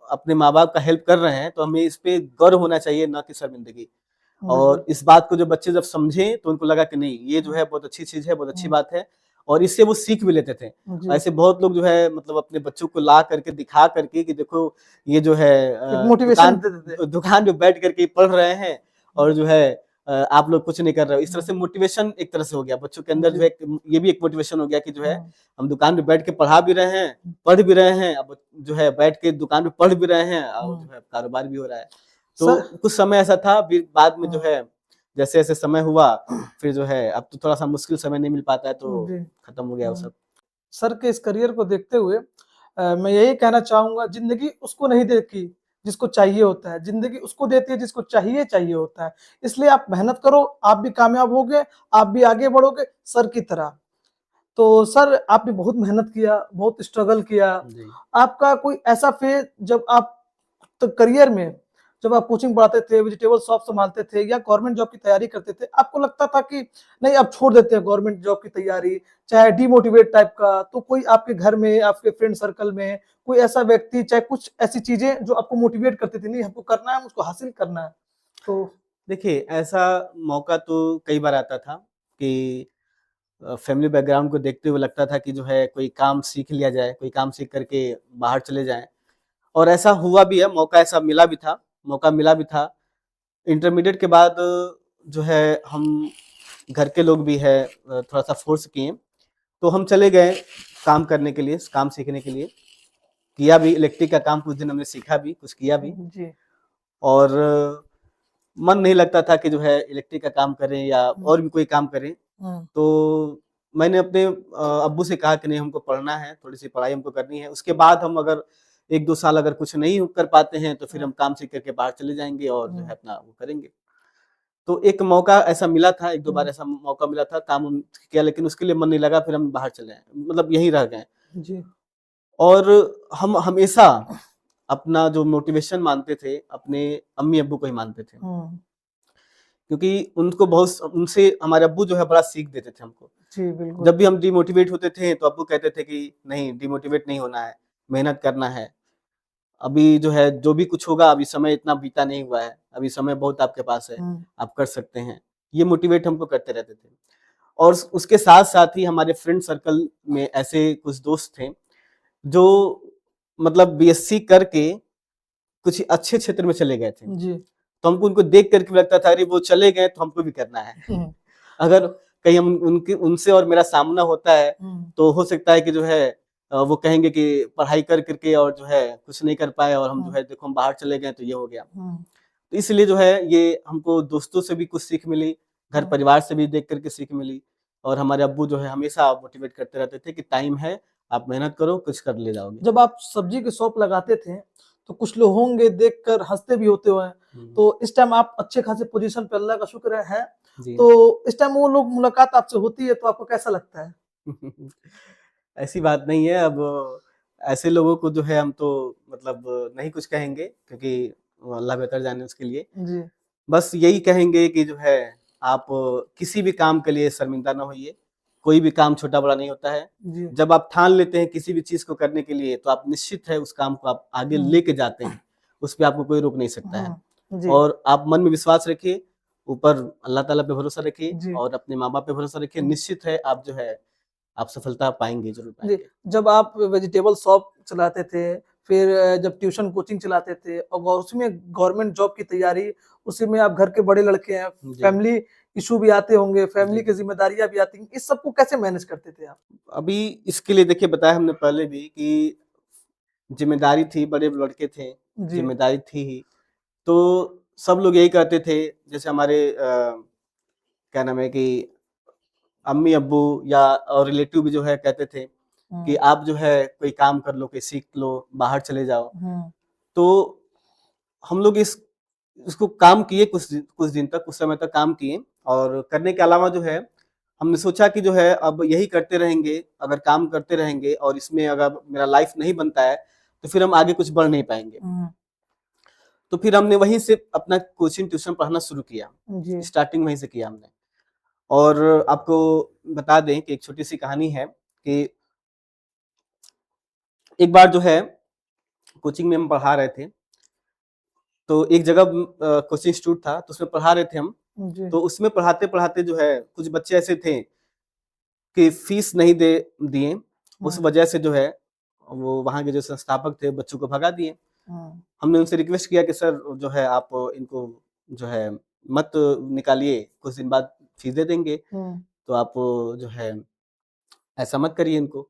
अपने माँ-बाप का हेल्प कर रहे हैं, तो हमें इस पे गर्व होना चाहिए, ना कि शर्मिंदगी। बिल्कुल। और इस बात को जब बच्चे जब समझे, तो उनको लगा कि नहीं, ये जो है बहुत अच्छी चीज़ है, बहुत अच्छी हुँ। बात है, और इससे वो सीख भी लेते थे। जी। ऐसे बहुत लोग जो है मतलब अपने बच्चों को ला करके दिखा करके कि देखो ये जो है एक मोटिवेशन देते थे। दुकान पे बैठ करके पढ़ रहे हैं, और जो है आप लोग कुछ नहीं कर रहे हो। इस तरह हुँ। से मोटिवेशन एक तरह से हो गया बच्चों के अंदर, जो जी। है ये भी एक मोटिवेशन हो गया कि जो है हुँ। हम दुकान पे बैठ के पढ़ा भी रहे हैं, पढ़ भी रहे हैं, अब जो है बैठ के दुकान पे पढ़ भी रहे हैं और हुँ। जो है कारोबार भी हो रहा है। तो सर। कुछ समय ऐसा था, फिर बाद में जो हुँ। है जैसे-जैसे समय हुआ, फिर जो है अब तो थोड़ा-सा मुश्किल समय नहीं मिल पाता है, तो जी। खत्म हो गया वो हुँ। सब। सर के इस करियर को देखते हुए मैं यही कहना चाहूँगा, ज़िंदगी उसको नहीं देती जिसको चाहिए होता है, ज़िंदगी उसको देती है जिसको चाहिए होता है। इसलिए आप मेहनत करो, आप भी कामयाब होगे, आप भी आगे बढ़ोगे सर की तरह। तो सर आपने बहुत मेहनत किया, बहुत स्ट्रगल किया। जी। आपका कोई ऐसा फ़ेज़ जब आप तो करियर में जब आप कोचिंग पढ़ाते थे, वेजिटेबल शॉप संभालते थे या गवर्नमेंट जॉब की तैयारी करते थे, आपको लगता था कि नहीं अब छोड़ देते हैं गवर्नमेंट जॉब की तैयारी, चाहे डिमोटिवेट टाइप का, तो कोई आपके घर में, आपके फ्रेंड सर्कल में कोई ऐसा व्यक्ति, चाहे कुछ ऐसी चीज़ें जो आपको मोटिवेट करती थी, नहीं हमको करना है, मुझको हासिल करना है? तो देखिए, ऐसा मौका तो कई बार आता था कि फैमिली बैकग्राउंड को देखते हुए लगता था कि जो है कोई काम सीख लिया जाए, कोई काम सीख कर के बाहर चले जाएँ, और ऐसा हुआ भी है, मौका ऐसा मौका मिला भी था। इंटरमीडिएट के बाद जो है हम घर के लोग भी है थोड़ा-सा फ़ोर्स किए, तो हम चले गए काम करने के लिए, काम सीखने के लिए। किया भी, इलेक्ट्रिक का काम कुछ दिन हमने सीखा भी, कुछ किया भी, जी। और मन नहीं लगता था कि जो है इलेक्ट्रिक का काम करें या हुँ। और भी कोई काम करें। हुँ। तो मैंने अपने अब्बू से कहा कि नहीं हमको पढ़ना है, थोड़ी सी पढ़ाई हमको करनी है, उसके बाद हम अगर 1-2 साल अगर कुछ नहीं कर पाते हैं तो फिर हम काम सीख करके बाहर चले जाएंगे और जो है अपना वो करेंगे। तो एक मौका ऐसा मिला था, 1-2 बार ऐसा मौका मिला था, काम उम किया लेकिन उसके लिए मन नहीं लगा, फिर हम बाहर चले आए, मतलब यहीं रह गए। जी। और हम हमेशा अपना जो मोटिवेशन मानते थे, अपने अम्मी-अब्बू को ही मानते थे। हुँ। क्योंकि उनको बहुत उनसे हमारे अब्बू जो है बड़ा सीख देते थे हमको। जी, बिल्कुल। जब भी हम डिमोटिवेट होते थे तो अब्बू कहते थे कि नहीं डिमोटिवेट नहीं होना है, मेहनत करना है। अभी जो है जो भी कुछ होगा अभी समय इतना बीता नहीं हुआ है, अभी समय बहुत आपके पास है, हुँ। आप कर सकते हैं। ये मोटिवेट हमको करते रहते थे। और उसके साथ-साथ ही हमारे फ्रेंड सर्कल में ऐसे कुछ दोस्त थे, जो मतलब बीएससी करके कुछ अच्छे क्षेत्र में चले गए थे। जी। तो हमको उनको देख कर के लगता था अरे वो चले गए तो हमको भी करना है। हुँ। अगर कहीं हम उनके उनसे और मेरा सामना होता है हुँ। तो हो सकता है कि जो है वो कहेंगे कि पढ़ाई कर करके और जो है कुछ नहीं कर पाए और हम जो हुँ। है देखो हम बाहर चले गए तो ये हो गया। हुँ। तो इसलिए जो है ये हमको दोस्तों से भी कुछ सीख मिली, घर हुँ। परिवार से भी देख कर के सीख मिली और हमारे अब्बू जो है हमेशा मोटिवेट करते रहते थे कि टाइम है, आप मेहनत करो, कुछ कर ले जाओगे। जब आप सब्जी की शॉप लगाते थे, तो कुछ लोग होंगे देखकर हँसते भी होते हों। हुँ, तो इस टाइम आप अच्छे खासे पोज़ीशन पे अल्लाह का शुक्र है। जी। तो इस टाइम वो लोग मुलाकात आपसे होती है तो आपको कैसा लगता है? ऐसी बात नहीं है, अब ऐसे लोगों को जो है हम तो मतलब नहीं कुछ कहेंगे क्योंकि अल्लाह बेहतर जाने उसके लिए। जी। बस यही कहेंगे कि जो है आप किसी भी काम के लिए शर्मिंदा ना होइए, कोई भी काम छोटा-बड़ा नहीं होता है। जी। जब आप ठान लेते हैं किसी भी चीज़ को करने के लिए तो आप निश्चित है उस काम को आप आगे हुँ। लेके जाते हैं, उस पे आपको कोई रोक नहीं सकता है। हाँ। जी। और आप मन में विश्वास रखिए, ऊपर अल्लाह ताला पे भरोसा रखिए जी। और अपने माँ-बाप पे भरोसा रखिए, हुँ। निश्चित है आप जो है आप सफलता पाएँगे, ज़रूर जी, पाएँगे। जब आप वेजिटेबल शॉप चलाते थे, फिर जब ट्यूशन कोचिंग चलाते थे और उसमें गवर्नमेंट जॉब की तैयारी, उसी में आप घर के बड़े लड़के हैं, जी, फैमिली इश्यू भी आते होंगे, फैमिली जी। की ज़िम्मेदारियाँ भी आती हैं, इस सबको कैसे मैनेज करते थे आप? अभी इसके लिए देखिए बताया हमने पहले भी कि ज़िम्मेदारी थी, बड़े लड़के थे, जी। ज़िम्मेदारी थी ही। तो सब लोग यही कहते थे, जैसे हमारे क्या नाम है कि अम्मी-अब्बू या और रिलेटिव भी जो है कहते थे कि हुँ। आप जो है कोई काम कर लो, कोई सीख लो, बाहर चले जाओ। हुँ। तो हम लोग इसको काम किए कुछ दिन तक, कुछ समय तक काम किए और करने के अलावा जो है, हमने सोचा कि जो है अब यही करते रहेंगे, अगर काम करते रहेंगे और इसमें अगर मेरा लाइफ नहीं बनता है, तो फिर हम आगे कुछ बढ़ नहीं पाएँगे। हुँ। तो फिर हमने वहीं से अपना कोचिंग ट्यूशन पढ़ना शुरू किया, जी। स्टार्टिंग वहीं से किया हमने। और आपको बता दें कि एक छोटी-सी कहानी है कि एक बार जो है कोचिंग में हम पढ़ा रहे थे, तो एक जगह कोचिंग इंस्टीट्यूट था, तो उसमें पढ़ा रहे थे हम। जी। तो उसमें पढ़ाते-पढ़ाते जो है कुछ बच्चे ऐसे थे कि फीस नहीं दे दिए, उस हुँ। वजह से जो है वो वहाँ के जो संस्थापक थे बच्चों को भगा दिए। हुँ। हमने उनसे रिक्वेस्ट किया कि सर जो है आप इनको जो है मत निकालिए, कुछ दिन बाद फीस दे देंगे, हुँ। तो आप जो है ऐसा मत करिए इनको।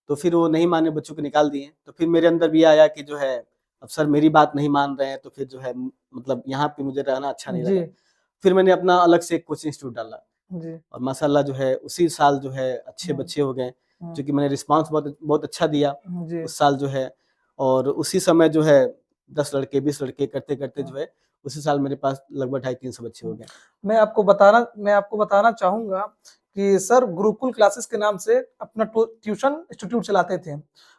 तो फिर वो नहीं माने, बच्चों को निकाल दिए। तो फिर मेरे अंदर भी आया कि जो है अब सर मेरी बात नहीं मान रहे हैं तो फिर जो है मतलब यहाँ पे मुझे रहना अच्छा नहीं जी। लगा। फिर मैंने अपना अलग से एक कोचिंग इंस्टीट्यूट डाला जी। और माशाल्लाह जो है उसी साल जो है अच्छे हुँ। बच्चे हो गए, हुँ। जो कि मैंने रिस्पॉन्स बहुत बहुत अच्छा दिया जी। उस साल जो है। और उसी समय जो है 10 लड़के 20 लड़के करते-करते हुँ। जो है उसी साल मेरे पास लगभग 250-300 बच्चे हो हुँ। गए। मैं आपको बताना चाहूँगा कि सर गुरुकुल क्लासेस के नाम से अपना ट्यूशन इंस्टीट्यूट चलाते थे।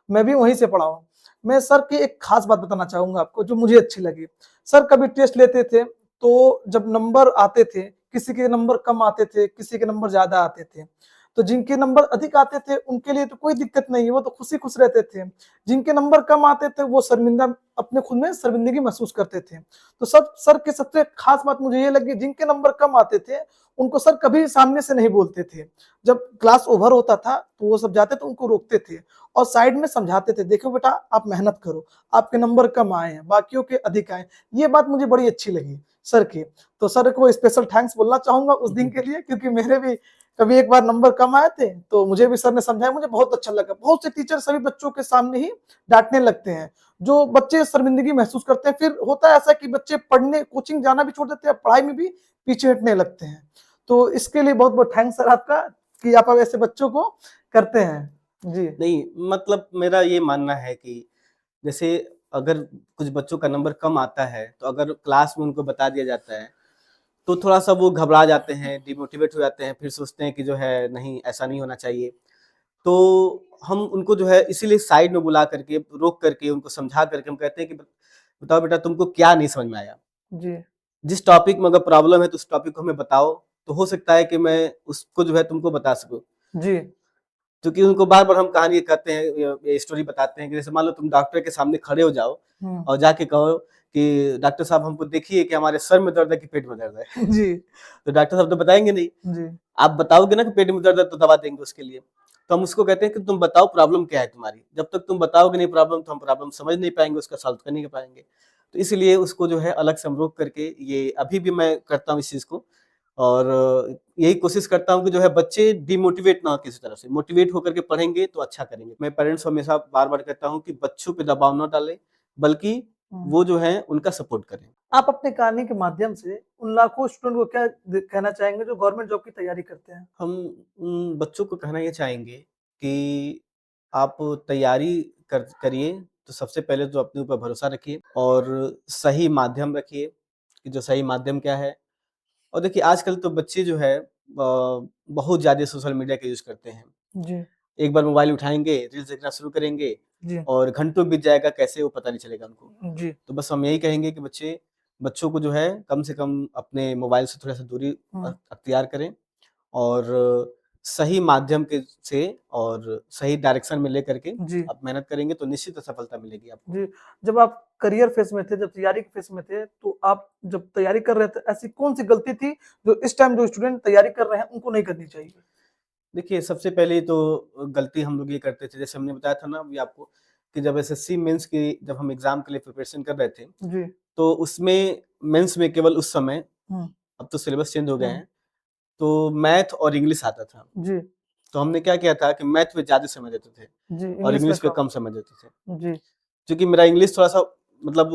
मैं भी वहीं से पढ़ा हूँ। मैं सर की एक ख़ास बात बताना चाहूँगा आपको जो मुझे अच्छी लगी। सर कभी टेस्ट लेते थे तो जब नंबर आते थे, किसी के नंबर कम आते थे, किसी के नंबर ज़्यादा आते थे। तो जिनके नंबर अधिक आते थे उनके लिए तो कोई दिक्कत नहीं है, वो तो खुशी-खुश रहते थे। जिनके नंबर कम आते थे वो शर्मिंदा अपने खुद में शर्मिंदगी महसूस करते थे। तो सब सर की सबसे खास बात मुझे ये लगी जिनके नंबर कम आते थे, उनको सर कभी सामने से नहीं बोलते थे। जब क्लास ओवर होता था, तो वो सब जाते थे उनको रोकते थे और साइड में समझाते थे, देखो बेटा आप मेहनत करो, आपके नंबर कम आए हैं, बाकियों के अधिक आए। ये बात मुझे बड़ी अच्छी लगी सर की। तो सर को स्पेशल थैंक्स बोलना चाहूँगा उस दिन के लिए क्योंकि मेरे भी कभी एक बार नंबर कम आए थे, तो मुझे भी सर ने समझाया, मुझे बहुत अच्छा लगा। बहुत से टीचर सभी बच्चों के सामने ही डाँटने लगते हैं। जो बच्चे शर्मिंदगी महसूस करते हैं, फिर होता है ऐसा कि बच्चे पढ़ने कोचिंग जाना भी छोड़ देते हैं, पढ़ाई में भी पीछे हटने लगते हैं। तो इसके लिए बहुत-बहुत थैंक्स सर आपका कि आप अब ऐसे बच्चों को करते हैं। जी। नहीं, मतलब मेरा ये मानना है कि जैसे अगर कुछ बच्चों का नंबर कम आता है, तो अगर क्लास में उनको बता दिया जाता है, तो थोड़ा-सा वो घबरा जाते हैं, डिमोटिवेट हो जाते हैं, फिर सोचते हैं कि जो है नहीं ऐसा नहीं होना चाहिए। तो हम उनको जो है इसीलिए साइड में बुला करके, रोक करके, उनको समझा करके हम कहते हैं कि बताओ बेटा तुमको क्या नहीं समझ में आया? जी। जिस टॉपिक में अगर प्रॉब्लम है तो उस टॉपिक को हमें बताओ, तो हो सकता है कि मैं उसको जो है तुमको बता सकूँ। जी। क्योंकि उनको बार-बार हम कहानी कहते हैं, ये स्टोरी बताते हैं कि जैसे मान लो तुम डॉक्टर के सामने खड़े हो जाओ हुँ। और जाके कहो कि डॉक्टर साहब हमको देखिए कि हमारे सर में दर्द है कि पेट में दर्द है। जी। तो डॉक्टर साहब तो बताएँगे नहीं। जी। आप बताओगे ना कि पेट में दर्द है तो दवा देंगे उसके लिए। तो हम उसको कहते हैं कि तुम बताओ प्रॉब्लम क्या है तुम्हारी? जब तक तुम बताओगे नहीं प्रॉब्लम, तो हम प्रॉब्लम समझ नहीं पाएँगे, उसका सॉल्व कर नहीं पाएँगे। तो इसलिए उसको जो है अलग से हम रोक करके, ये अभी भी मैं करता हूँ इस चीज़ को, और यही कोशिश करता हूँ कि जो है बच्चे डिमोटिवेट ना हो किसी तरह से, मोटिवेट होकर के पढ़ेंगे तो अच्छा करेंगे। मैं पेरेंट्स को हमेशा बार-बार कहता हूँ कि बच्चों पे दबाव ना डालें, बल्कि हुँ। वो जो है उनका सपोर्ट करें। आप अपनी कहानी के माध्यम से उन लाखों स्टूडेंट को क्या कहना चाहेंगे जो गवर्नमेंट जॉब की तैयारी करते हैं? हम उन बच्चों को कहना ये चाहेंगे कि आप तैयारी करिए, तो सबसे पहले तो अपने ऊपर भरोसा रखिए और सही माध्यम रखिए, कि जो सही माध्यम क्या है। और देखिए आजकल तो बच्चे जो है बहुत ज़्यादा सोशल मीडिया का यूज़ करते हैं। जी। एक बार मोबाइल उठाएँगे, रील्स देखना शुरू करेंगे जी। और घंटों बीत जाएगा कैसे वो पता नहीं चलेगा उनको। जी। तो बस हम यही कहेंगे कि बच्चों को जो है कम से कम अपने मोबाइल से थोड़ा-सा दूरी हुँ। अख्तियार करें और सही माध्यम के से और सही डायरेक्शन में लेकर के जी। आप मेहनत करेंगे तो निश्चित सफलता मिलेगी आपको। जी। जब आप करियर फेज़ में थे, जब तैयारी के फेज़ में थे, तो आप जब तैयारी कर रहे थे, ऐसी कौन-सी गलती थी जो इस टाइम जो स्टूडेंट तैयारी कर रहे हैं, उनको नहीं करनी चाहिए? देखिए, सबसे पहले तो गलती हम लोग ये करते थे, जैसे हमने बताया था ना अभी आपको, कि जब एसएससी मेंस की जब हम एग्ज़ाम के लिए प्रिपरेशन कर रहे थे, जी। तो उसमें मेंस में केवल उस समय, हुँ। अब तो सिलेबस चेंज हो गए हुँ। हैं, तो मैथ और इंग्लिश आता था। जी। तो हमने क्या किया था कि मैथ पे ज़्यादा समय देते थे जी, और इंग्लिश में इंग्लिश पे कम। कम समय देते थे। जी। क्योंकि मेरा इंग्लिश थोड़ा-सा मतलब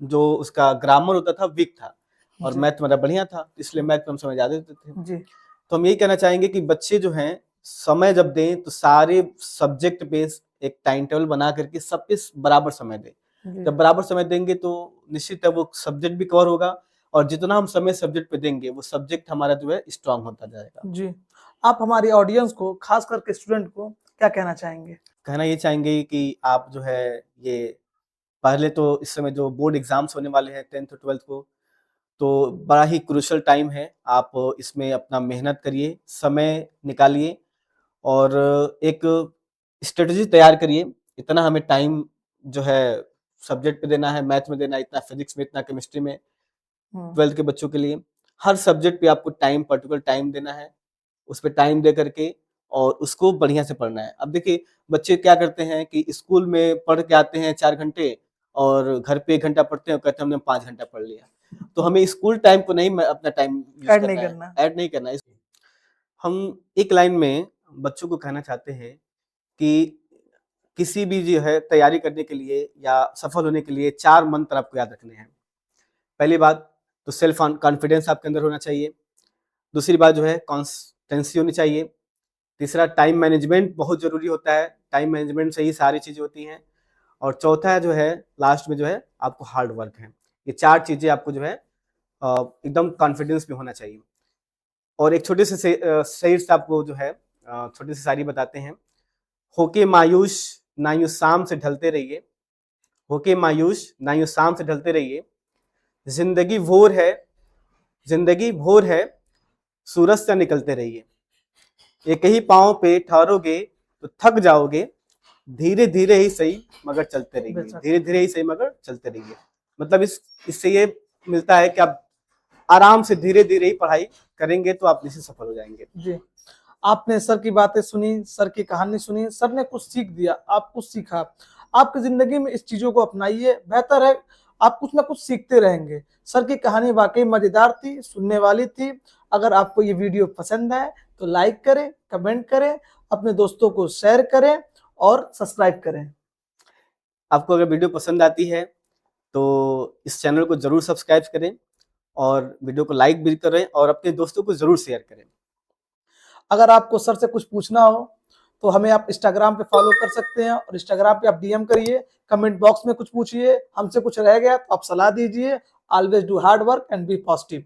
जो उसका ग्रामर होता था वीक था और जी। मैथ मेरा बढ़िया था, इसलिए मैथ पे हम समय ज़्यादा देते थे। जी। तो हम यही कहना चाहेंगे कि बच्चे जो हैं समय जब दें तो सारे सब्जेक्ट पे एक टाइम टेबल बना करके सब पे बराबर समय दें। जी। जब बराबर समय देंगे तो निश्चित है वो सब्जेक्ट भी कवर होगा और जितना हम समय सब्जेक्ट पे देंगे वो सब्जेक्ट हमारा जो है स्ट्रॉन्ग होता जाएगा। जी। आप हमारी ऑडियंस को, खास करके स्टूडेंट को क्या कहना चाहेंगे? कहना ये चाहेंगे कि आप जो है ये पहले तो इस समय जो बोर्ड एग्ज़ाम्स होने वाले हैं 10th और 12th को, तो बड़ा ही क्रूशियल टाइम है। आप इसमें अपना मेहनत करिए, समय निकालिए और एक स्ट्रेटजी तैयार करिए। इतना हमें टाइम जो है सब्जेक्ट पे देना है, मैथ में देना है, इतना फिज़िक्स में, इतना केमिस्ट्री में, हुँ। 12th के बच्चों के लिए। हर सब्जेक्ट पे आपको टाइम पर्टिकुलर टाइम देना है। उस पे टाइम दे करके और उसको बढ़िया से पढ़ना है। अब देखिए बच्चे क्या करते हैं कि स्कूल में पढ़ के आते हैं 4 घंटे और घर पे 1 घंटा पढ़ते हैं और कहते हैं हमने 5 घंटा पढ़ लिया। तो हमें स्कूल टाइम को नहीं अपना टाइम यूज़ ऐड नहीं करना है, करना। ऐड नहीं करना है। हम एक लाइन में बच्चों को कहना चाहते हैं कि किसी भी जो है तैयारी करने के लिए या सफल होने के लिए 4 मंत्र आपको याद रखने हैं। पहली बात तो सेल्फ कॉन्फिडेंस आपके अंदर होना चाहिए। दूसरी बात जो है कंसिस्टेंसी होनी चाहिए। तीसरा टाइम मैनेजमेंट बहुत ज़रूरी होता है, टाइम मैनेजमेंट से ही सारी चीज़ें होती हैं। और चौथा जो है लास्ट में जो है आपको हार्ड वर्क है। ये 4 चीज़ें आपको जो है एकदम कॉन्फिडेंस में होना चाहिए। और एक छोटे से शेर से आपको जो है छोटी सी शायरी बताते हैं। होके मायूस ना यूँ शाम से ढलते रहिए, होके मायूस ना यूँ शाम से ढलते रहिए। ज़िंदगी भोर है, ज़िंदगी भोर है, सूरज से निकलते रहिए। एक ही पाँव पे ठहरोगे तो थक जाओगे, धीरे-धीरे ही सही मगर चलते रहिए, बेशक। धीरे-धीरे ही सही मगर चलते रहिए। मतलब इससे ये मिलता है कि आप आराम से धीरे-धीरे ही पढ़ाई करेंगे तो आप निश्चित सफल हो जाएँगे। जी। आपने सर की बातें सुनी, सर की कहानी सुनी, सर ने कुछ सीख दिया, आप कुछ सीखा। आपकी ज़िंदगी में इस चीज़ों को अपनाइए, बेहतर है आप कुछ ना कुछ सीखते रहेंगे। सर की कहानी वाक़ई मज़ेदार थी, सुनने वाली थी। अगर आपको ये वीडियो पसंद आए तो लाइक करें, कमेंट करें, अपने दोस्तों को शेयर करें और सब्सक्राइब करें। आपको अगर वीडियो पसंद आती है तो इस चैनल को ज़रूर सब्सक्राइब करें और वीडियो को लाइक भी करें और अपने दोस्तों को ज़रूर शेयर करें। अगर आपको सर से कुछ पूछना हो तो हमें आप इंस्टाग्राम पे फॉलो कर सकते हैं और इंस्टाग्राम पे आप डीएम करिए, कमेंट बॉक्स में कुछ पूछिए, हमसे कुछ रह गया तो आप सलाह दीजिए। Always do hard work and be positive.